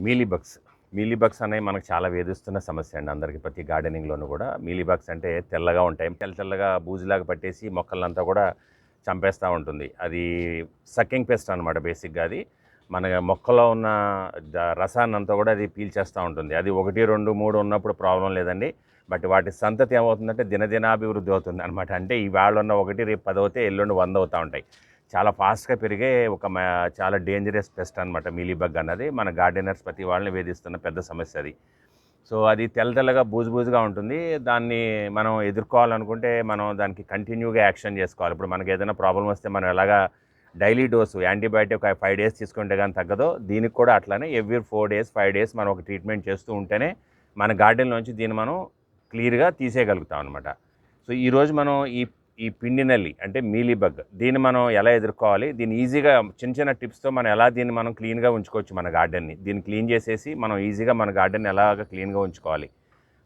Mealybugs mealybugs అనేవి మనకు చాలా వేధిస్తున్న సమస్య అండి అందరికీ. ప్రతి గార్డెనింగ్లోనూ కూడా మీలీబగ్స్ అంటే తెల్లగా ఉంటాయి, తెల్లగా బూజులాగా పట్టేసి మొక్కలంతా కూడా చంపేస్తూ ఉంటుంది. అది సక్కింగ్ పెస్ట్ అనమాట. బేసిక్గా అది మన మొక్కలో ఉన్న రసాన్ని అంతా కూడా అది పీల్చేస్తూ ఉంటుంది. అది 1, 2, 3 ఉన్నప్పుడు ప్రాబ్లం లేదండి. బట్ వాటి సంతతి ఏమవుతుందంటే దినదినాభివృద్ధి అవుతుంది అనమాట. అంటే ఇవాళ ఉన్న 1 రేపు 10 అవుతాయి, ఎల్లుండి 100 అవుతూ ఉంటాయి. చాలా ఫాస్ట్గా పెరిగే చాలా డేంజరస్ పెస్ట్ అనమాట మీలీబగ్ అన్నది. మన గార్డెనర్స్ ప్రతి వాళ్ళని వేధిస్తున్న పెద్ద సమస్య అది. సో అది తెల్లగా బూజుగా ఉంటుంది. దాన్ని మనం ఎదుర్కోవాలనుకుంటే మనం దానికి కంటిన్యూగా యాక్షన్ చేసుకోవాలి. ఇప్పుడు మనకి ఏదైనా ప్రాబ్లం వస్తే మనం ఎలాగా డైలీ డోసు యాంటీబయాటిక్ 5 డేస్ తీసుకుంటే కానీ తగ్గదో, దీనికి కూడా అట్లానే ఎవ్రీ 4 డేస్ 5 డేస్ మనం ఒక ట్రీట్మెంట్ చేస్తూ ఉంటేనే మన గార్డెన్లోంచి దీన్ని మనం క్లియర్గా తీసేయగలుగుతాం అనమాట. సో ఈరోజు మనం ఈ పిండి నల్లి అంటే మీలీబగ్ దీన్ని మనం ఎలా ఎదుర్కోవాలి, దీన్ని ఈజీగా చిన్న టిప్స్తో మనం ఎలా దీన్ని మనం క్లీన్గా ఉంచుకోవచ్చు. మన గార్డెన్ని దీన్ని క్లీన్ చేసేసి మనం ఈజీగా మన గార్డెన్ ఎలాగ క్లీన్గా ఉంచుకోవాలి,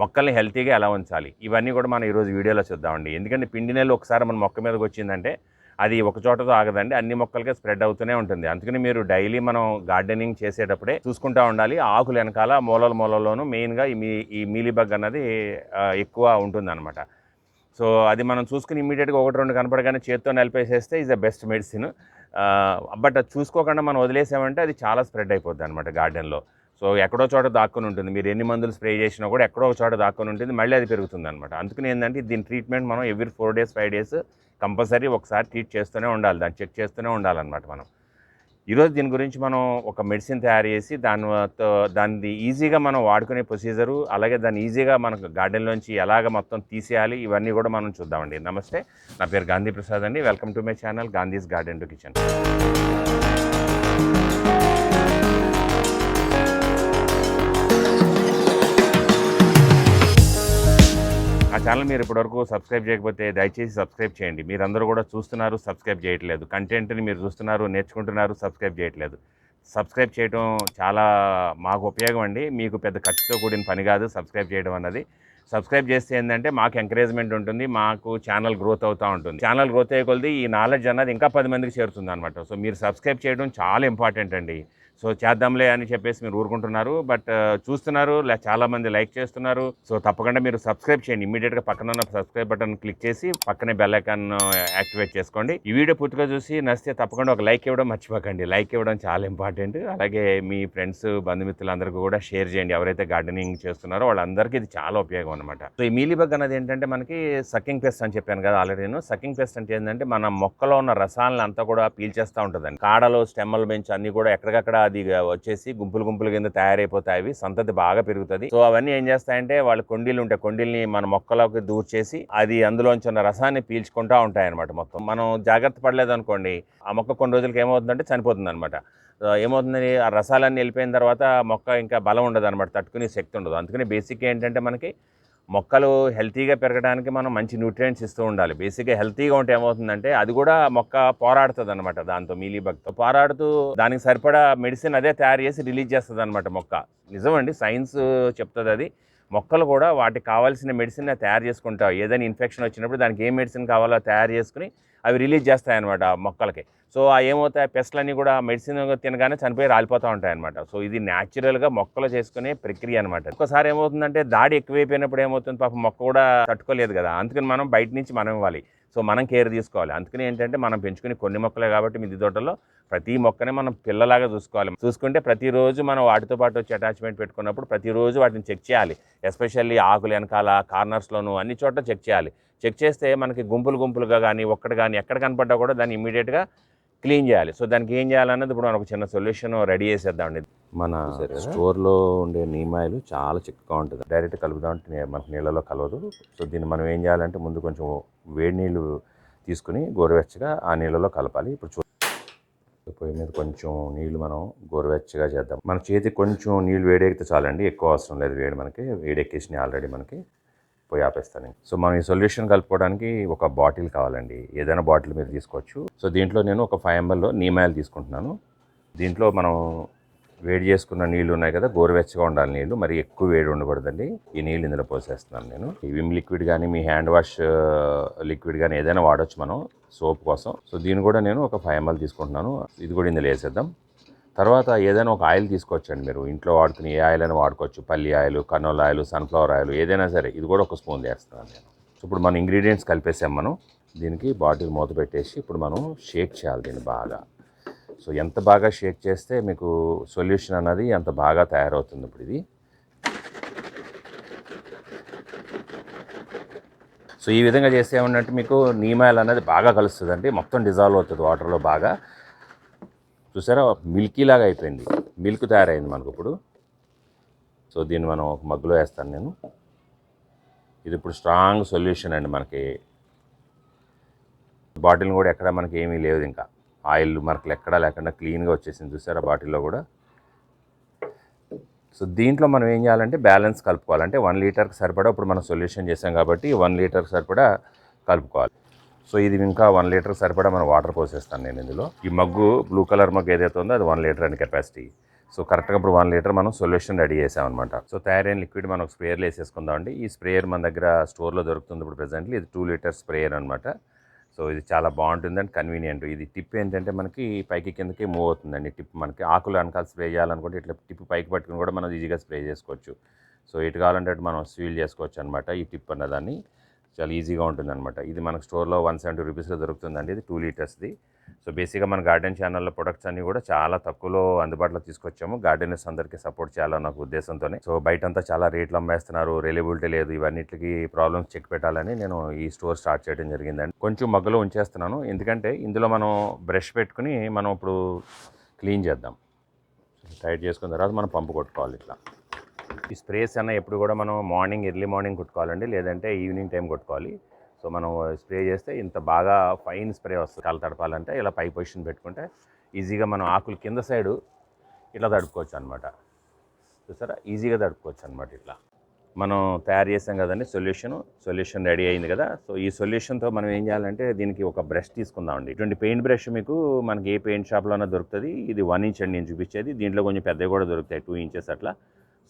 మొక్కల్ని హెల్తీగా ఎలా ఉంచాలి, ఇవన్నీ కూడా మనం ఈరోజు వీడియోలో చూద్దామండి. ఎందుకంటే పిండి నల్లి ఒకసారి మన మొక్క మీదకి వచ్చిందంటే అది ఒక చోటతో ఆగదండి, అన్ని మొక్కలకే స్ప్రెడ్ అవుతూనే ఉంటుంది. అందుకని మీరు డైలీ మనం గార్డెనింగ్ చేసేటప్పుడే చూసుకుంటూ ఉండాలి. ఆకులు వెనకాల మూలలోనూ మెయిన్గా ఈ మీలీబగ్ అన్నది ఎక్కువ ఉంటుందన్నమాట. సో అది మనం చూసుకుని ఇమ్మీడియట్గా 1, 2 కనపడగానే చేత్తో నలిపేసేస్తే is the best medicine. But అది చూసుకోకుండా మనం వదిలేసామంటే అది చాలా స్ప్రెడ్ అయిపోద్ది అనమాట గార్డెన్లో. సో ఎక్కడో చోట దాక్కుని ఉంటుంది. మీరు ఎన్ని మందులు స్ప్రే చేసినా కూడా ఎక్కడో ఒక చోట దాక్కుని ఉంటుంది, మళ్ళీ అది పెరుగుతుంది అనమాట. అందుకని ఏంటంటే దీని ట్రీట్మెంట్ మనం ఎవ్రీ 4 డేస్ 5 డేస్ కంపల్సరీ ఒకసారి ట్రీట్ చేస్తూనే ఉండాలి, దాన్ని చెక్ చేస్తూనే ఉండాలన్నమాట. మనం ఈరోజు దీని గురించి మనం ఒక మెడిసిన్ తయారు చేసి దాన్ని ఈజీగా మనం వాడుకునే ప్రొసీజరు, అలాగే దాన్ని ఈజీగా మనకు గార్డెన్లోంచి ఎలాగ మొత్తం తీసేయాలి, ఇవన్నీ కూడా మనం చూద్దామండి. నమస్తే, నా పేరు గాంధీ ప్రసాద్ అండి. Welcome to my channel Gandhi's garden to kitchen. ఆ ఛానల్ మీరు ఇప్పటివరకు సబ్స్క్రైబ్ చేయకపోతే దయచేసి సబ్స్క్రైబ్ చేయండి. మీరందరూ కూడా చూస్తున్నారు, సబ్స్క్రైబ్ చేయట్లేదు. కంటెంట్ని మీరు చూస్తున్నారు, నేర్చుకుంటున్నారు, సబ్స్క్రైబ్ చేయట్లేదు. సబ్స్క్రైబ్ చేయడం చాలా మాకు ఉపయోగం అండి. మీకు పెద్ద ఖర్చుతో కూడిన పని కాదు సబ్స్క్రైబ్ చేయడం అన్నది. సబ్స్క్రైబ్ చేస్తే ఏంటంటే మాకు ఎంకరేజ్మెంట్ ఉంటుంది, మాకు ఛానల్ గ్రోత్ అవుతూ ఉంటుంది. ఛానల్ గ్రోత్ అయ్యే కొద్దీ ఈ నాలెడ్జ్ అన్నది ఇంకా 10 మందికి చేరుతుంది అనమాట. సో మీరు సబ్స్క్రైబ్ చేయడం చాలా ఇంపార్టెంట్ అండి. సో చేద్దాంలే అని చెప్పేసి మీరు ఊరుకుంటున్నారు, బట్ చూస్తున్నారు, చాలామంది లైక్ చేస్తున్నారు. సో తప్పకుండా మీరు సబ్స్క్రైబ్ చేయండి. ఇమీడియట్గా పక్కన ఉన్న సబ్స్క్రైబ్ బటన్ క్లిక్ చేసి పక్కనే బెల్ ఐకాన్ యాక్టివేట్ చేసుకోండి. ఈ వీడియో పూర్తిగా చూసి నచ్చితే తప్పకుండా ఒక లైక్ ఇవ్వడం మర్చిపోకండి. లైక్ ఇవ్వడం చాలా ఇంపార్టెంట్. అలాగే మీ ఫ్రెండ్స్ బంధుమిత్రులందరికీ కూడా షేర్ చేయండి. ఎవరైతే గార్డెనింగ్ చేస్తున్నారో వాళ్ళందరికీ ఇది చాలా ఉపయోగం అనమాట. సో ఈ మీలీబగ్ అనేది ఏంటంటే మనకి సక్కింగ్ పెస్ట్ అని చెప్పాను కదా ఆల్రెడీ. నేను సక్కింగ్ పెస్ట్ అంటే ఏంటంటే మన మొక్కలో ఉన్న రసాలను అంతా కూడా పీల్చేస్తూ ఉంటుందండి. కాడలు, స్టెమ్మల బెంచ్ అన్ని కూడా ఎక్కడికక్కడ అది వచ్చేసి గుంపులు కింద తయారైపోతాయి. అవి సంతతి బాగా పెరుగుతుంది. సో అవన్నీ ఏం చేస్తాయంటే వాళ్ళు కొండీలు ఉంటాయి, కొండీల్ని మన మొక్కలోకి దూర్చేసి అది అందులోంచి ఉన్న రసాన్ని పీల్చుకుంటూ ఉంటాయి అనమాట. మొత్తం మనం జాగ్రత్త పడలేదు అనుకోండి, ఆ మొక్క కొన్ని రోజులకి ఏమవుతుందంటే చనిపోతుంది అనమాట. ఏమవుతుంది, ఆ రసాలన్నీ వెళ్ళిపోయిన తర్వాత మొక్క ఇంకా బలం ఉండదు అనమాట, తట్టుకునే శక్తి ఉండదు. అందుకని బేసిక్ ఏంటంటే మనకి మొక్కలు హెల్తీగా పెరగడానికి మనం మంచి న్యూట్రియంట్స్ ఇస్తూ ఉండాలి. బేసిక్గా హెల్తీగా ఉంటే ఏమవుతుందంటే అది కూడా మొక్క పోరాడుతుంది అనమాట. దాంతో మీలీబగ్తో పోరాడుతూ దానికి సరిపడా మెడిసిన్ అదే తయారు చేసి రిలీజ్ చేస్తుంది అనమాట మొక్క. నిజమండి, సైన్స్ చెప్తుంది అది. మొక్కలు కూడా వాటికి కావాల్సిన మెడిసిన్ తయారు చేసుకుంటావు. ఏదైనా ఇన్ఫెక్షన్ వచ్చినప్పుడు దానికి ఏ మెడిసిన్ కావాలో తయారు చేసుకుని అవి రిలీజ్ చేస్తాయన్నమాట మొక్కలకి. సో ఏమవుతాయి, పెస్ట్లన్నీ కూడా మెడిసిన్ తినగానే చనిపోయి రాలిపోతూ ఉంటాయన్నమాట. సో ఇది న్యాచురల్గా మొక్కలు చేసుకునే ప్రక్రియ అనమాట. ఒకసారి ఏమవుతుందంటే దాడి ఎక్కువైపోయినప్పుడు ఏమవుతుంది, పాపం మొక్క కూడా తట్టుకోలేదు కదా, అందుకని మనం బయట నుంచి మనం ఇవ్వాలి. సో మనం కేర్ తీసుకోవాలి. అందుకని ఏంటంటే మనం పెంచుకుని కొన్ని మొక్కలే కాబట్టి మిద్దె తోటలో ప్రతి మొక్కనే మనం పిల్లలాగా చూసుకోవాలి. చూసుకుంటే ప్రతిరోజు మనం వాటితో పాటు వచ్చి అటాచ్మెంట్ పెట్టుకున్నప్పుడు ప్రతిరోజు వాటిని చెక్ చేయాలి. ఎస్పెషల్లీ ఆకులు వెనకాల, కార్నర్స్లోను అన్ని చోట్ల చెక్ చేయాలి. చెక్ చేస్తే మనకి గుంపులుగా కానీ ఒక్కటి కానీ ఎక్కడ కనపడ్డా కూడా దాన్ని ఇమీడియట్గా క్లీన్ చేయాలి. సో దానికి ఏం చేయాలన్నది ఇప్పుడు మనం ఒక చిన్న సొల్యూషన్ రెడీ చేసేద్దామండి. మన స్టోర్లో ఉండే నీమాయిలు చాలా చిక్కగా ఉంటుంది. డైరెక్ట్ కలుపుదామంటే మనకు నీళ్ళలో కలవదు. సో దీన్ని మనం ఏం చేయాలంటే ముందు కొంచెం వేడి నీళ్ళు తీసుకుని గోరువెచ్చగా ఆ నీళ్ళలో కలపాలి. ఇప్పుడు పొయ్యి మీద కొంచెం నీళ్ళు మనం గోరువెచ్చగా చేద్దాం. మన చేతికి కొంచెం నీళ్ళు వేడెక్కితే చాలండి, ఎక్కువ అవసరం లేదు. మనకి వేడెక్కేసినాయి ఆల్రెడీ, మనకి పోయి ఆపేస్తాను. సో మనం ఈ సొల్యూషన్ కలుపుకోవడానికి ఒక బాటిల్ కావాలండి. ఏదైనా బాటిల్ మీరు తీసుకోవచ్చు. సో దీంట్లో నేను ఒక 5 ml నీమాయిల్ తీసుకుంటున్నాను. దీంట్లో మనం వేడి చేసుకున్న నీళ్ళు ఉన్నాయి కదా, గోరువెచ్చగా ఉండాలి నీళ్ళు, మరి ఎక్కువ వేడి ఉండకూడదండి. ఈ నీళ్ళు ఇందులో పోసేస్తున్నాను నేను. ఈ విమ్ లిక్విడ్ కానీ మీ హ్యాండ్ వాష్ లిక్విడ్ కానీ ఏదైనా వాడచ్చు మనం సోప్ కోసం. సో దీన్ని కూడా నేను ఒక 5 ml తీసుకుంటున్నాను. ఇది కూడా ఇందులో వేసేద్దాం. తర్వాత ఏదైనా ఒక ఆయిల్ తీసుకోవచ్చండి. మీరు ఇంట్లో వాడుకునే ఏ ఆయిల్ అయినా వాడుకోవచ్చు. పల్లి oil, canola oil, sunflower oil ఏదైనా సరే. ఇది కూడా ఒక స్పూన్ వేస్తున్నాను నేను. ఇప్పుడు మనం ఇంగ్రీడియంట్స్ కలిపేసాం. మనం దీనికి బాటిల్ మూత పెట్టేసి ఇప్పుడు మనం షేక్ చేయాలి దీన్ని బాగా. సో ఎంత బాగా షేక్ చేస్తే మీకు సొల్యూషన్ అన్నది అంత బాగా తయారవుతుంది. ఇప్పుడు ఇది సో ఈ విధంగా చేస్తే ఏమన్నట్టు మీకు నీమ్ ఆయిల్ అనేది బాగా కలుస్తుందండి. మొత్తం డిజాల్వ్ అవుతుంది వాటర్లో బాగా. చూసారా, మిల్కీ లాగా అయిపోయింది, మిల్క్ తయారైంది మనకు ఇప్పుడు. సో దీన్ని మనం ఒక మగ్గులో వేస్తాను నేను. ఇది ఇప్పుడు స్ట్రాంగ్ సొల్యూషన్ అండి. మనకి బాటిల్ కూడా ఎక్కడ మనకి ఏమీ లేదు, ఇంకా ఆయిల్ మరకలు ఎక్కడా లేకుండా క్లీన్గా వచ్చేసింది. చూసారా బాటిల్లో కూడా. సో దీంట్లో మనం ఏం చేయాలంటే బ్యాలెన్స్ కలుపుకోవాలంటే 1 లీటర్కి సరిపడా ఇప్పుడు మనం సొల్యూషన్ చేసాం కాబట్టి 1 లీటర్కి సరిపడా కలుపుకోవాలి. సో ఇది ఇంకా 1 లీటర్కి సరిపడా మనం వాటర్ పోసేస్తాను నేను ఇందులో. ఈ మగ్గు బ్లూ కలర్ మగ్గు ఏదైతే ఉందో అది 1 లీటర్ అని కెపాసిటీ. సో కరెక్ట్గా ఇప్పుడు 1 లీటర్ మనం సొల్యూషన్ రెడీ చేసామన్నమాట. సో తయారైన లిక్విడ్ మనం స్ప్రేయర్లో వేసేసుకుందామండి. ఈ స్ప్రేయర్ మన దగ్గర స్టోర్లో దొరుకుతుంది ఇప్పుడు ప్రెజెంట్లీ. ఇది 2 లీటర్ స్ప్రేయర్ అనమాట. సో ఇది చాలా బాగుంటుంది అండ్ కన్వీనియంట్. ఇది టిప్ ఏంటంటే మనకి పైకి కిందకి మూవ్ అవుతుందండి. టిప్ మనకి ఆకులు వెనకాల స్ప్రే చేయాలనుకుంటే ఇట్లా టిప్ పైకి పట్టుకుని కూడా మనం ఈజీగా స్ప్రే చేసుకోవచ్చు. సో ఇటు కావాలంటే మనం స్వీల్ చేసుకోవచ్చు అనమాట. ఈ టిప్ అన్నదాన్ని చాలా ఈజీగా ఉంటుందన్నమాట. ఇది మనకు స్టోర్లో 170 రూపీస్లో దొరుకుతుందండి. ఇది 2 లీటర్స్ది. సో బేసిక్గా మన గార్డెన్ ఛానల్లో ప్రొడక్ట్స్ అన్నీ కూడా చాలా తక్కువలో అందుబాటులో తీసుకొచ్చాము. గార్డెనర్స్ అందరికీ సపోర్ట్ చేయాలన్న ఒక ఉద్దేశంతోనే. సో బయటంతా చాలా రేట్లు అమ్మేస్తున్నారు, రిలయబిలిటీ లేదు, ఇవన్నిటికి ప్రాబ్లమ్స్ చెక్ పెట్టాలని నేను ఈ స్టోర్ స్టార్ట్ చేయడం జరిగిందండి. కొంచెం మగ్గులో ఉంచేస్తున్నాను, ఎందుకంటే ఇందులో మనం బ్రష్ పెట్టుకుని మనం ఇప్పుడు క్లీన్ చేద్దాం. టైట్ చేసుకున్న తర్వాత మనం పంపు కొట్టుకోవాలి ఇట్లా. ఈ స్ప్రేస్ అన్న ఎప్పుడు కూడా మనం ఎర్లీ మార్నింగ్ కొట్టుకోవాలండి, లేదంటే ఈవినింగ్ టైం కొట్టుకోవాలి. సో మనం స్ప్రే చేస్తే ఇంత బాగా ఫైన్ స్ప్రే వస్తుంది. కాలు తడపాలంటే ఇలా పై పొజిషన్ పెట్టుకుంటే ఈజీగా మనం ఆకులు కింద సైడు ఇట్లా తడుపుకోవచ్చు అనమాట. చూసారా, ఈజీగా తడుపుకోవచ్చు అనమాట. ఇట్లా మనం తయారు చేసాం కదండి సొల్యూషన్ రెడీ అయింది కదా. సో ఈ సొల్యూషన్తో మనం ఏం చేయాలంటే దీనికి ఒక బ్రష్ తీసుకుందామండి. ఇటువంటి పెయింట్ బ్రష్ మీకు మనకి ఏ పెయింట్ షాప్లోనే దొరుకుతుంది. ఇది 1 ఇంచ్ అండి నేను చూపించేది. దీంట్లో కొంచెం పెద్దవి కూడా దొరుకుతాయి, 2 ఇంచెస్ అట్లా.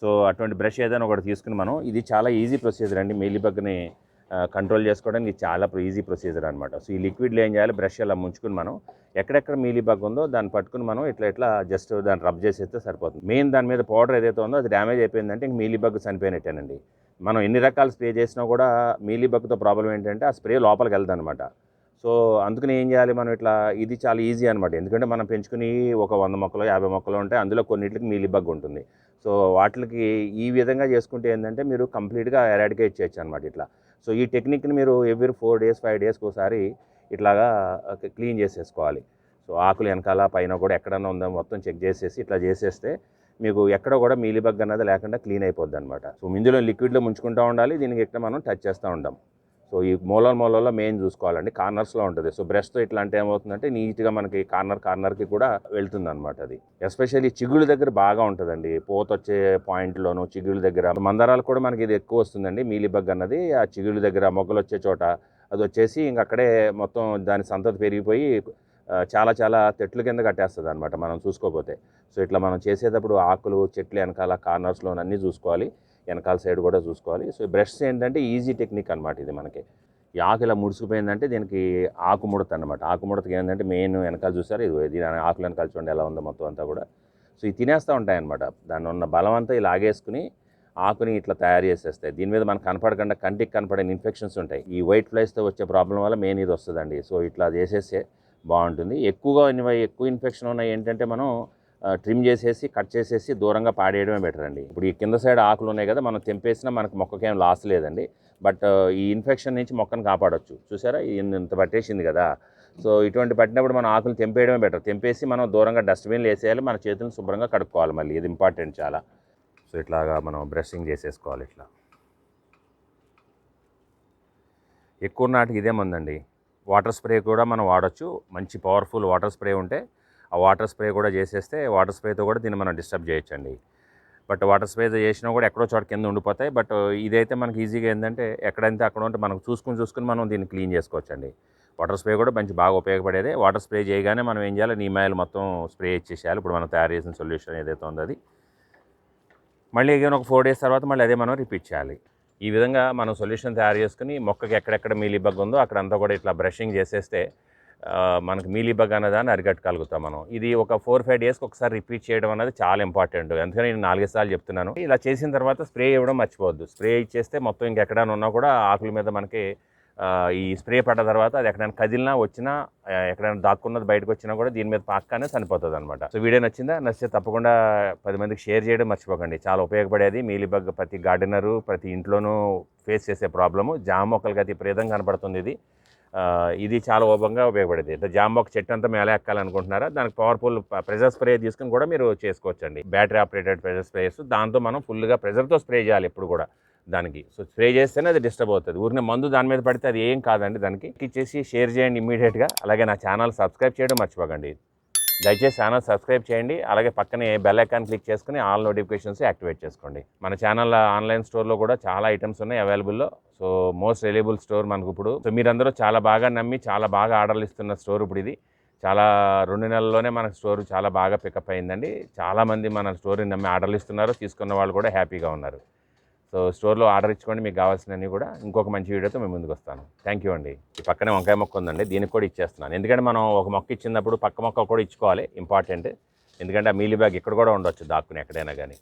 సో అటువంటి బ్రష్ ఏదైనా ఒకటి తీసుకుని మనం, ఇది చాలా ఈజీ ప్రొసీజర్ అండి. మీలీబగ్ని కంట్రోల్ చేసుకోవడానికి ఇది చాలా ఈజీ ప్రొసీజర్ అనమాట. సో ఈ లిక్విడ్లో ఏం చేయాలి, బ్రష్ అలా ముంచుకుని మనం ఎక్కడెక్కడ మీలీబగ్ ఉందో దాన్ని పట్టుకుని మనం ఇట్లా జస్ట్ దాన్ని రబ్ చేసేస్తే సరిపోతుంది. మెయిన్ దాని మీద పౌడర్ ఏదైతే ఉందో అది డ్యామేజ్ అయిపోయిందంటే ఇంక మీలీబగ్ చనిపోయినట్టేనండి. మనం ఎన్ని రకాల స్ప్రే చేసినా కూడా మీలీబగ్తో ప్రాబ్లం ఏంటంటే ఆ స్ప్రే లోపలికి వెళ్తుంది అనమాట. సో అందుకని ఏం చేయాలి మనం ఇట్లా, ఇది చాలా ఈజీ అనమాట. ఎందుకంటే మనం పెంచుకుని ఒక 100 మొక్కలు 50 మొక్కలు ఉంటాయి, అందులో కొన్నిటికి మీలీబగ్ ఉంటుంది. సో వాటికి ఈ విధంగా చేసుకుంటే ఏంటంటే మీరు కంప్లీట్గా ఎరాడికేట్ చేయొచ్చు అనమాట ఇట్లా. సో ఈ టెక్నిక్ని మీరు ఎవ్రీ 4 డేస్ 5 డేస్కి ఒకసారి ఇట్లాగా క్లీన్ చేసేసుకోవాలి. సో ఆకులు వెనకాల పైన కూడా ఎక్కడన్నా ఉందో మొత్తం చెక్ చేసేసి ఇట్లా చేసేస్తే మీకు ఎక్కడ కూడా మీలీబగ్ అన్నది లేకుండా క్లీన్ అయిపోద్ది అనమాట. సో ఇందులో లిక్విడ్లో ముంచుకుంటూ ఉండాలి, దీనికి ఎక్కడ మనం టచ్ చేస్తూ ఉంటాం. సో ఈ మూలలో మెయిన్ చూసుకోవాలండి, కార్నర్స్లో ఉంటుంది. సో బ్రష్తో ఇట్లా అంటే ఏమవుతుందంటే నీట్గా మనకి కార్నర్కి కూడా వెళ్తుంది అనమాట. అది ఎస్పెషల్లీ చిగుళ్ళ దగ్గర బాగా ఉంటుందండి, పోత వచ్చే పాయింట్లోను చిగుళ్ళ దగ్గర. మందారాలు కూడా మనకి ఇది ఎక్కువ వస్తుందండి మీలీబగ్ అన్నది. ఆ చిగుళ్ళ దగ్గర మొగ్గలు వచ్చే చోట అది వచ్చేసి ఇంక అక్కడే మొత్తం దాని సంతతి పెరిగిపోయి చాలా చెట్ల కింద కట్టేస్తుంది అనమాట మనం చూసుకోకపోతే. సో ఇట్లా మనం చేసేటప్పుడు ఆకులు చెట్లు వెనకాల కార్నర్స్లో అన్నీ చూసుకోవాలి, వెనకాల సైడ్ కూడా చూసుకోవాలి. సో బ్రష్ ఏంటంటే ఈజీ టెక్నిక్ అనమాట ఇది. మనకి ఈ ఆకు ఇలా ముడుచుకుపోయిందంటే దీనికి ఆకు ముడత అనమాట. ఆకు ముడతకి ఏంటంటే మెయిన్ వెనకాల చూసారు, ఇది ఆకులు వెనకాల చూడండి ఎలా ఉందో మొత్తం అంతా కూడా. సో ఇది తినేస్తూ ఉంటాయి అనమాట. దాన్ని ఉన్న బలం అంతా ఇలా ఆగేసుకుని ఆకుని ఇట్లా తయారు చేసేస్తాయి. దీని మీద మనకు కనపడకుండా కంటికి కనపడని ఇన్ఫెక్షన్స్ ఉంటాయి. ఈ వైట్ ఫ్లైస్తో వచ్చే ప్రాబ్లం వల్ల మెయిన్ ఇది వస్తుందండి. సో ఇట్లా చేసేస్తే బాగుంటుంది. ఎక్కువ ఇన్ఫెక్షన్ ఉన్నాయి ఏంటంటే మనం ట్రిమ్ చేసేసి కట్ చేసేసి దూరంగా పాడేయడమే బెటర్ అండి. ఇప్పుడు ఈ కింద సైడ్ ఆకులు ఉన్నాయి కదా, మనం తెంపేసినా మనకు మొక్కకేం లాస్ లేదండి. బట్ ఈ ఇన్ఫెక్షన్ నుంచి మొక్కను కాపాడొచ్చు. చూసారా ఇంత పట్టేసింది కదా. సో ఇటువంటి పట్టినప్పుడు మనం ఆకులు తెంపేయడమే బెటర్. తెంపేసి మనం దూరంగా డస్ట్బిన్లు వేసేయాలి, మన చేతులను శుభ్రంగా కడుక్కోవాలి మళ్ళీ. ఇది ఇంపార్టెంట్ చాలా. సో ఇట్లాగా మనం బ్రషింగ్ చేసేసుకోవాలి ఇట్లా. ఎక్కువ నాటికి ఇదేముందండి, వాటర్ స్ప్రే కూడా మనం వాడచ్చు. మంచి పవర్ఫుల్ వాటర్ స్ప్రే ఉంటే ఆ వాటర్ స్ప్రే కూడా చేసేస్తే వాటర్ స్ప్రేతో కూడా దీన్ని మనం డిస్టర్బ్ చేయొచ్చండి. బట్ వాటర్ స్ప్రే చేసినా కూడా ఎక్కడో చోట కింద ఉండిపోతాయి. బట్ ఇదైతే మనకి ఈజీగా ఏంటంటే ఎక్కడైతే అక్కడ ఉంటే మనకు చూసుకుని మనం దీన్ని క్లీన్ చేసుకోవచ్చండి. వాటర్ స్ప్రే కూడా మంచి బాగా ఉపయోగపడేది. వాటర్ స్ప్రే చేయగానే మనం ఏం చేయాలి, నీమ్ ఆయిల్ మొత్తం స్ప్రే ఇచ్చేసేయాలి. ఇప్పుడు మనం తయారు చేసిన సొల్యూషన్ ఏదైతే ఉందో అది మళ్ళీ అగైన్ ఒక 4 డేస్ తర్వాత మళ్ళీ అదే మనం రిపీట్ చేయాలి. ఈ విధంగా మనం సొల్యూషన్ తయారు చేసుకుని మొక్కకి ఎక్కడెక్కడ మీలీబగ్ ఉందో అక్కడంతా కూడా ఇట్లా బ్రషింగ్ చేసేస్తే మనకు మీలీబగ్ అన్నదాన్ని అరికట్టగలుగుతాం మనం. ఇది ఒక 4-5 డేస్కి ఒకసారి రిపీట్ చేయడం అనేది చాలా ఇంపార్టెంట్. అందుకని నేను 4 సార్లు చెప్తున్నాను. ఇలా చేసిన తర్వాత స్ప్రే ఇవ్వడం మర్చిపోవద్దు. స్ప్రే ఇచ్చేస్తే మొత్తం ఇంకెక్కడైనా ఉన్నా కూడా ఆకుల మీద మనకి ఈ స్ప్రే పడ్డ తర్వాత అది ఎక్కడైనా కదిలినా వచ్చినా ఎక్కడైనా దాక్కున్నది బయటకు వచ్చినా కూడా దీని మీద పాకనే చనిపోతుంది అనమాట. సో వీడియో నచ్చిందా? నచ్చితే తప్పకుండా 10 మందికి షేర్ చేయడం మర్చిపోకండి. చాలా ఉపయోగపడేది. మీలీబగ్ ప్రతి గార్డెనరు ప్రతి ఇంట్లోనూ ఫేస్ చేసే ప్రాబ్లము. జామ మొక్కలకి అతి ప్రేదంగా కనపడుతుంది ఇది. ఇది చాలా ఉపయోగపడేది. జామ మొక్క చెట్టు అంతా మేళ ఎక్కాలనుకుంటున్నారా, దానికి పవర్ఫుల్ ప్రెజర్ స్ప్రే తీసుకుని కూడా మీరు చేసుకోవచ్చండి. బ్యాటరీ ఆపరేటెడ్ ప్రెజర్ స్ప్రేయర్స్, దాంతో మనం ఫుల్గా ప్రెజర్తో స్ప్రే చేయాలి ఎప్పుడు కూడా దానికి. సో స్ప్రే చేస్తేనే అది డిస్టర్బ్ అవుతుంది. ఊరినే మందు దాని మీద పడితే అది ఏం కాదండి. దానికి ఇచ్చేసి షేర్ చేయండి ఇమీడియట్గా. అలాగే నా ఛానల్ సబ్స్క్రైబ్ చేయడం మర్చిపోకండి. దయచేసి ఛానల్ సబ్స్క్రైబ్ చేయండి. అలాగే పక్కనే బెల్ ఐకాన్ క్లిక్ చేసుకుని ఆల్ నోటిఫికేషన్స్ యాక్టివేట్ చేసుకోండి. మన ఛానల్ ఆన్లైన్ స్టోర్లో కూడా చాలా ఐటమ్స్ ఉన్నాయి అవైలబుల్లో. సో మోస్ట్ రిలయబుల్ స్టోర్ మనకు ఇప్పుడు. సో మీరందరూ చాలా బాగా నమ్మి చాలా బాగా ఆర్డర్లు ఇస్తున్న స్టోర్ ఇప్పుడు ఇది. చాలా 2 నెలల్లోనే మన స్టోర్ చాలా బాగా పికప్ అయిందండి. చాలామంది మన స్టోర్ని నమ్మి ఆర్డర్లు ఇస్తున్నారు. తీసుకున్న వాళ్ళు కూడా హ్యాపీగా ఉన్నారు. సో స్టోర్లో ఆర్డర్ ఇచ్చుకోండి. మీకు కావాల్సినవి కూడా. ఇంకొక మంచి వీడియోతో మేము ముందుకు వస్తాను. థ్యాంక్ యూ అండి. ఈ పక్కనే వంకాయ మొక్క ఉందండి, దీనికి కూడా ఇచ్చేస్తున్నాను. ఎందుకంటే మనం ఒక మొక్క ఇచ్చినప్పుడు పక్క మొక్క కూడా ఇచ్చుకోవాలి, ఇంపార్టెంట్. ఎందుకంటే ఆ మీలీబ్యాగ్ ఇక్కడ కూడా ఉండొచ్చు దాక్కుని ఎక్కడైనా కానీ.